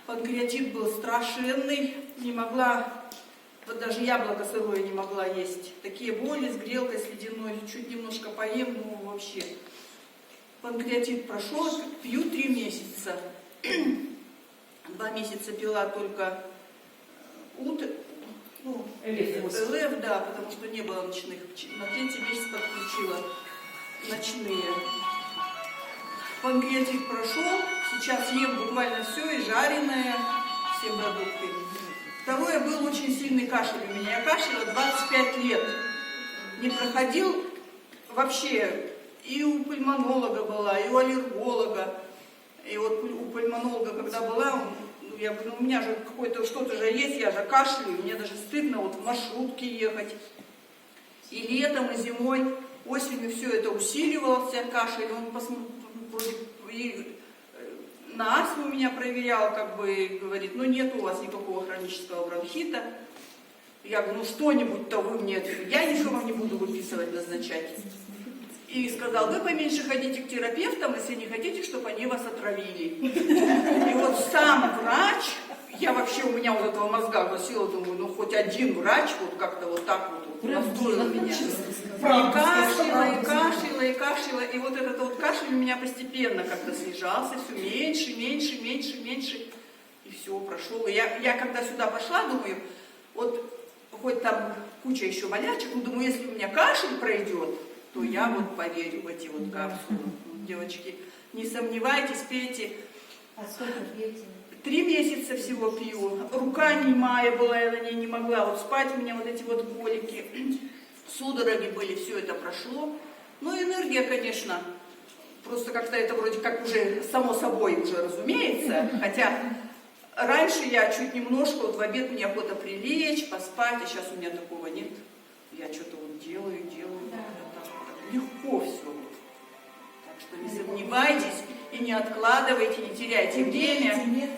Панкреатит был страшенный, не могла, вот даже яблоко сырое не могла есть. Такие боли с грелкой, с ледяной, чуть немножко поем, ну вообще. Панкреатит прошел, пью 3 месяца. 2 месяца пила только ЛФ, да, потому что не было ночных. На 3-й месяц подключила ночные. Панкреатит прошел, сейчас ем буквально все, и жареное, все продукты. Второе, был очень сильный кашель у меня. Я кашляла 25 лет. Не проходил вообще. И у пульмонолога была, и у аллерголога. И вот у пульмонолога, когда была, я говорю, ну у меня же какое-то что-то же есть, я же кашляю, мне даже стыдно вот в маршрутке ехать. И летом, и зимой, осенью все это усиливался кашель. Он и на астму меня проверял, как бы говорит, ну нет у вас никакого хронического бронхита. Я говорю, ну что-нибудь-то вы мне, я ничего вам не буду выписывать, назначать. И сказал, вы поменьше ходите к терапевтам, если не хотите, чтобы они вас отравили. И вот сам врач, я вообще, у меня вот этого мозга гласила, думаю, ну хоть один врач вот как-то вот так вот настроил меня. И кашляла, и кашляла, и кашляла, и вот этот вот кашель у меня постепенно как-то снижался, все меньше, меньше, меньше, меньше, и все, прошел. И я когда сюда пошла, думаю, вот хоть там куча еще болячек, но думаю, если у меня кашель пройдет, то я вот поверю в эти вот капсулы. Девочки, не сомневайтесь, пейте. А сколько пьете? 3 месяца всего пью. Рука немая была, я на ней не могла. Вот спать у меня вот эти вот колики. Судороги были, все это прошло. Ну, энергия, конечно, просто как-то это вроде как уже само собой уже разумеется. Хотя раньше я чуть немножко, вот в обед мне охота прилечь, поспать, а сейчас у меня такого нет. Я что-то вот делаю. Да. Так легко все. Так что не сомневайтесь и не откладывайте, не теряйте время.